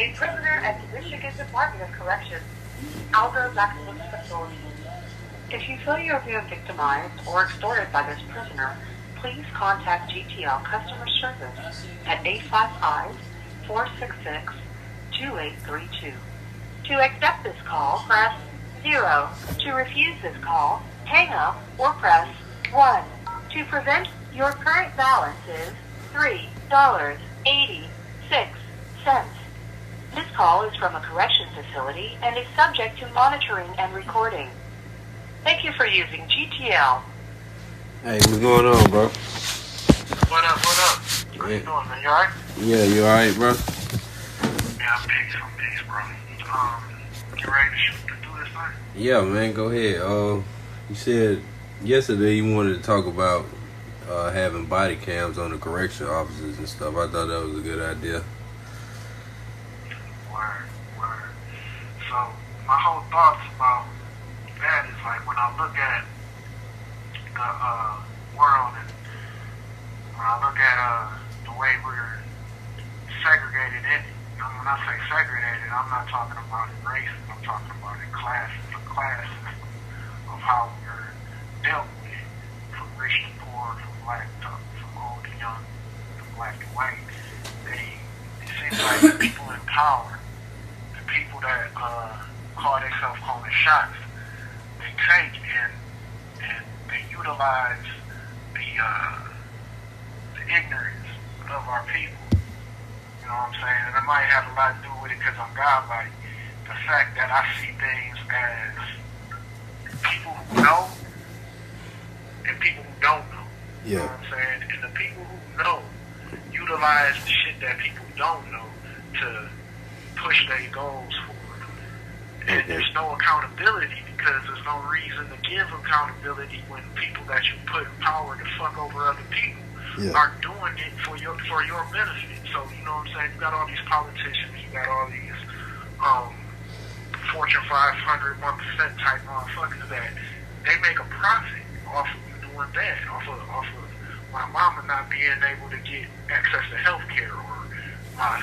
a prisoner at the Michigan Department of Corrections, Aldo Maximum Facility. If you feel you are being victimized or extorted by this prisoner, please contact GTL Customer Service at 855-466-2832. To accept this call, press 0. To refuse this call, hang up or press 1. To prevent your current balance is $3.86. This call is from a correction facility and is subject to monitoring and recording. Thank you for using GTL. Hey, what's going on, bro? What up? How you doing, man? You alright? Yeah, you alright, bro? Yeah, I'm peace, bro. You ready to do this thing? Yeah, man, go ahead. You said yesterday you wanted to talk about having body cams on the correction officers and stuff. I thought that was a good idea. Word. So, my whole thoughts about that is like when I look at the world and when I look at the way we're segregated in it. When I say segregated, I'm not talking about in races. I'm talking about in classes. The class system of how we're dealt with, from rich to poor, from black to from old to young, from black to white. It seems like the people in power, the people that call themselves calling shots, they take and they utilize the ignorance of our people. You know what I'm saying? And it might have a lot to do with it because I'm godlike. The fact that I see things as people who know and people who don't know. You know what I'm saying? And the people who know utilize the shit that people don't know to push their goals forward. And there's no accountability because there's no reason to give accountability when people that you put in power to fuck over other people are doing it for your benefit. So, you know what I'm saying? You got all these politicians, you got all these Fortune 500, 1% type motherfuckers that they make a profit off of you doing that, off of my mama not being able to get access to health care, or my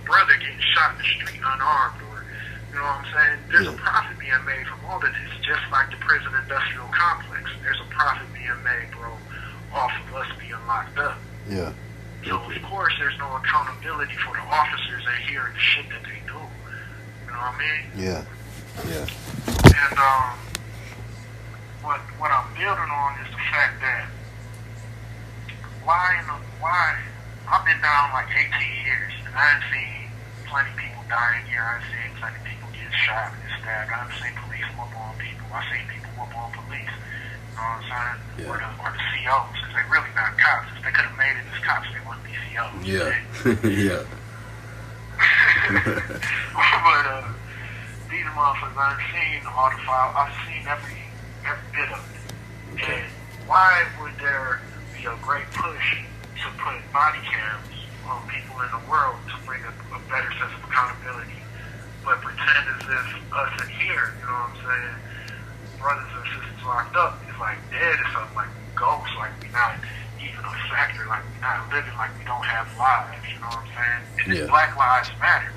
brother getting shot in the street unarmed, or, you know what I'm saying? There's a profit being made from all of this, just like the prison industrial complex. There's a profit being made, bro, off of us being locked up. Yeah. So, of course, there's no accountability for the officers that hear the shit that they do. You know what I mean? Yeah. And what I'm building on is the fact that why I've been down like 18 years, and I've seen plenty of people dying here. I've seen plenty of people get shot and stabbed. I've seen police whoop on people. I've seen people whoop on police. You know what I'm saying? Yeah. Or the COs, because they're really not cops. If they could have made it as cops, they wouldn't be COs. Yeah. Yeah. But these motherfuckers, I've seen all the files. I've seen every bit of it. Okay. And why would there be a great push to put body cams on people in the world to bring a better sense of accountability, but pretend as if us in here, you know what I'm saying, brothers and sisters locked up is like dead or something, like ghosts, like we not even a factor, like we not living, like we don't have lives, you know what I'm saying? And it's Black Lives Matter,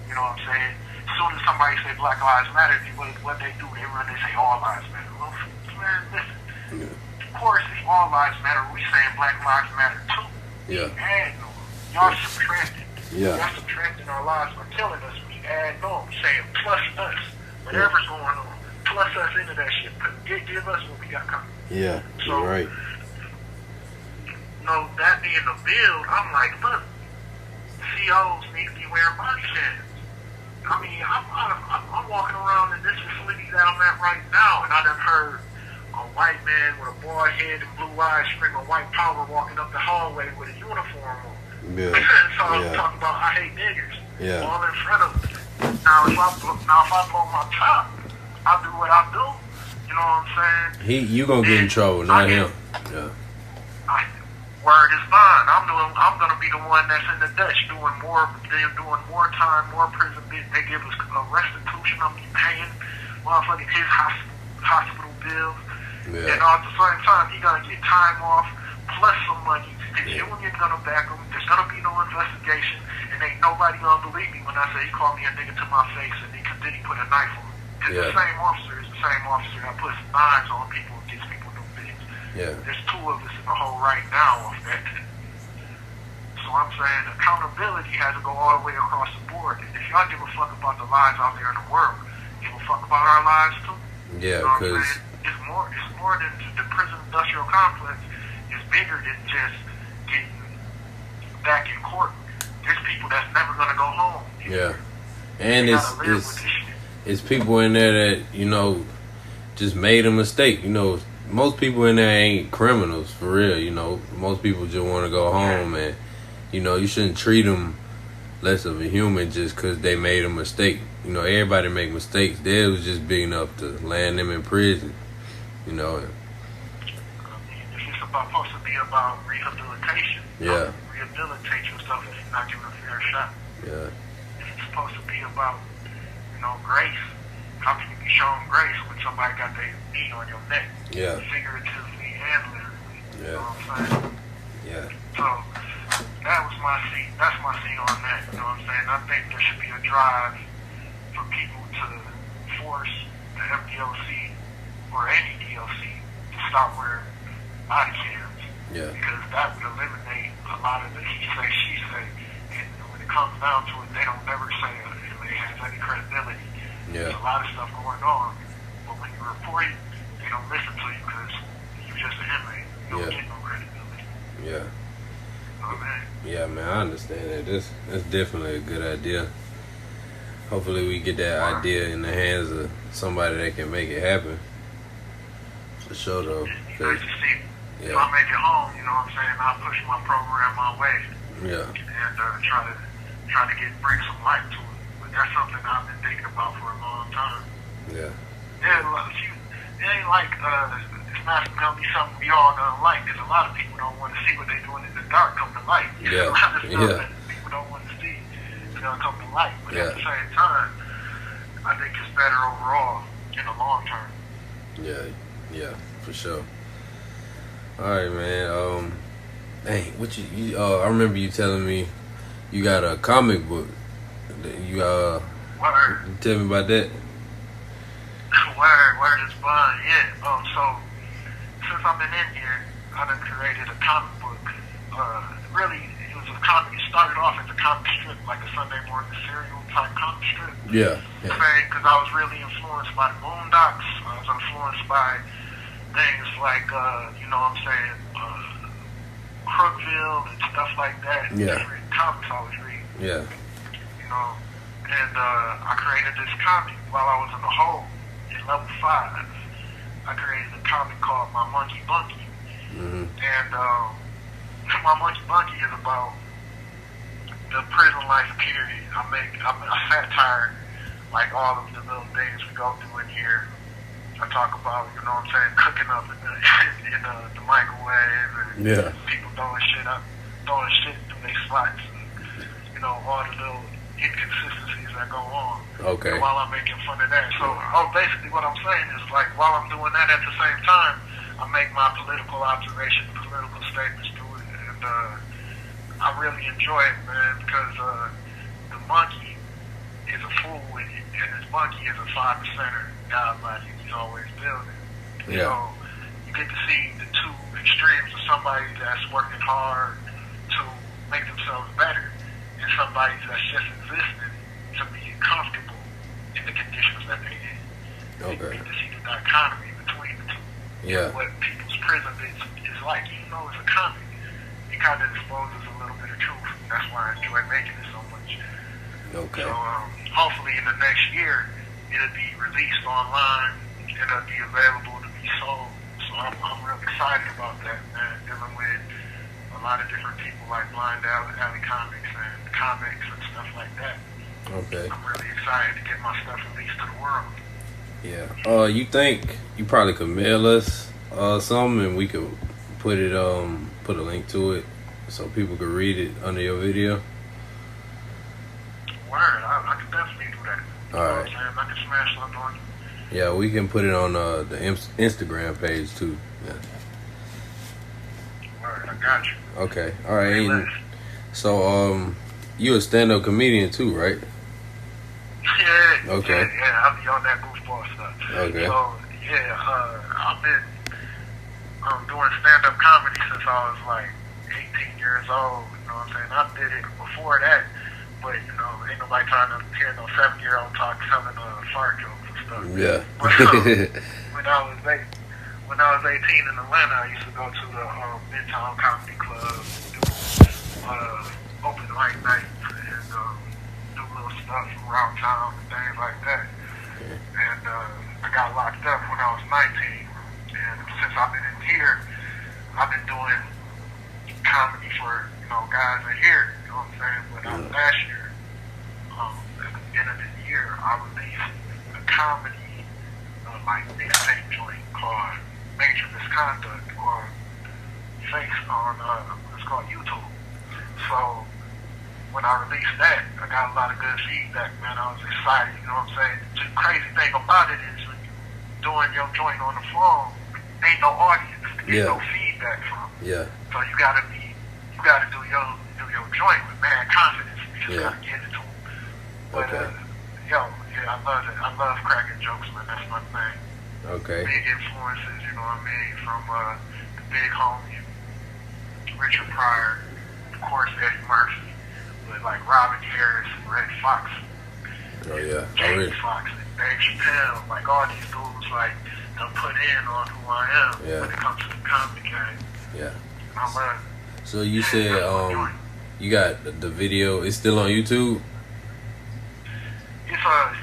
you know what I'm saying? As soon as somebody say Black Lives Matter, what they do, they run, they say all lives matter. Well, man, listen, of course, if all lives matter, we saying Black Lives Matter too. Yeah. We add no. Y'all subtracting. Yeah. Y'all subtracting our lives by killing us. We add no. We saying plus us. Whatever's going on, plus us into that shit. Give us what we got coming. Yeah. So, You're right. You know, that being the build, I'm like, look, COs need to be wearing body cams. I mean, I'm walking around in this facility that I'm at right now, and I done heard a white man with a bald head and blue eyes screaming white power walking up the hallway with a uniform on. Yeah. So I'm talking about I hate niggers. Yeah. All in front of me. Now if I blow my top, I do what I do. You know what I'm saying? You gonna get in trouble, not him. Yeah. Word is bond. I'm gonna be the one that's in the Dutch doing more time, more prison. They give us a restitution. I'm paying motherfucking his hospital bills, and at the same time he gonna get time off plus some money His union gonna back him. There's gonna be no investigation, and ain't nobody gonna believe me when I say he called me a nigga to my face, and then he put a knife on me. Because the same officer is the same officer that puts knives on people and gets people new things. Yeah. There's two of us in the hole right now off that. So I'm saying accountability has to go all the way across the board. And if y'all give a fuck about the lives out there in the world, give a fuck about our lives too. Yeah, you know because it's more than the prison industrial complex. It's bigger than just getting back in court. There's people that's never gonna go home. Yeah, and it's people in there that, you know, just made a mistake. You know, most people in there ain't criminals for real. You know, most people just want to go home, and you know, you shouldn't treat them less of a human just because they made a mistake. You know, everybody make mistakes. They was just big enough to land them in prison. You know. If it's supposed to be about rehabilitation, yeah. Rehabilitate yourself if you're not given a fair shot. Yeah. If it's supposed to be about, you know, grace, how can you be shown grace when somebody got their knee on your neck? Yeah. Figuratively and literally. Yeah. You know what I'm saying? Yeah. So that was my seat. That's my seat on that. You know what I'm saying? I think there should be a drive for people to force the MDLC or any DLC to stop wearing body cams. Yeah. Because that would eliminate a lot of the he say, she say. And when it comes down to it, they don't never say it has any credibility. Yeah. There's a lot of stuff going on. But when you report it, they don't listen to you because you're just an inmate. You don't get no credibility. Yeah. Oh, man. Yeah, man, I understand that. That's definitely a good idea. Hopefully we get that idea in the hands of somebody that can make it happen. For sure, though. It's nice to see. Yeah. If I make it home, you know what I'm saying, I'll push my program my way. Yeah. And try to bring some light to it. But that's something I've been thinking about for a long time. Yeah. Yeah, look, it ain't like it's not gonna be something we all gonna like. Because a lot of people don't want to see what they're doing in the dark come to light. Yeah. A lot of stuff that people don't want to see is gonna come to light. But at the same time, I think it's better overall in the long term. Yeah, for sure. All right, man. Dang, what you I remember you telling me you got a comic book. You Word. tell me about that. Word is fun, yeah. So since I've been in here, I done created a comic book. Really, it was a comic. It started off as a comic strip, like a Sunday morning serial type comic strip. Yeah. Because I was really influenced by the Boondocks. I was influenced by things like, you know what I'm saying, Crookville and stuff like that. Yeah. Different comics I was reading. Yeah. You know, and I created this comic while I was in the hole in level 5. I created a comic called My Monkey Bunky. Mm-hmm. And My Monkey Bunky is about the prison life period. I satire like all of the little things we go through in here. I talk about, you know what I'm saying, cooking up in the microwave and people throwing shit through their slots and, you know, all the little inconsistencies that go on. Okay. And while I'm making fun of that. So basically what I'm saying is, like, while I'm doing that at the same time, I make my political observations, political statements through it. And I really enjoy it, man, because the monkey is a fool with it, and this monkey is a 5%er. God, like, he's always building. Yeah. So you get to see the two extremes of somebody that's working hard to make themselves better, and somebody that's just existing to be comfortable in the conditions that they're in. Okay. You get to see the dichotomy between the two. Yeah. What people's prison is like, even though it's a comic, it kind of exposes a little bit of truth. That's why I enjoy making it so much. Okay. So hopefully in the next year, it'll be released online and it'll be available to be sold. So I'm real excited about that, man. Dealing with a lot of different people like Blind Alley Comics and comics and stuff like that. Okay. I'm really excited to get my stuff released to the world. Yeah. You think you probably could mail us something and we could put it put a link to it so people could read it under your video? Word, I could definitely do that. All right. You know what I'm saying? I can smash something on you. Yeah, we can put it on the Instagram page too. Yeah. Word, I got got you. Okay, all right. And so, you a stand-up comedian too, right? Yeah. Okay. Yeah, I be on that goofball stuff. Okay. So I've been doing stand-up comedy since I was like 18 years old. You know what I'm saying? I did it before that, but you know, ain't nobody trying to hear no 7-year-old talk telling fart jokes and stuff. Yeah. But, when I was 18 in Atlanta, I used to go to the Midtown Comedy Club, do open mic nights, and do little stuff around town and things like that. And I got locked up when I was 19. And since I've been in here, I've been doing comedy for, you know, guys in here, you know what I'm saying? But last year, at the beginning of the year, I released a comedy, like, mixtape joint called Major Misconduct, or Face on, it's called YouTube. So, when I released that, I got a lot of good feedback, man. I was excited, you know what I'm saying? The crazy thing about it is when you're doing your joint on the phone, ain't no audience, ain't no feedback from. Yeah. So you gotta do your joint with mad confidence. You just gotta get it to them. But I love it. I love cracking jokes, man. That's my thing. Okay. Big influences, you know what I mean, from the big homie Richard Pryor, of course Eddie Murphy, but like Robin Harris and Red Fox. Oh yeah. Jamie Foxx and Dave Chappelle, like all these dudes, like they'll put in on who I am when it comes to the comedy game. Yeah. I love it. So you said you got the video. It's still on YouTube. It's a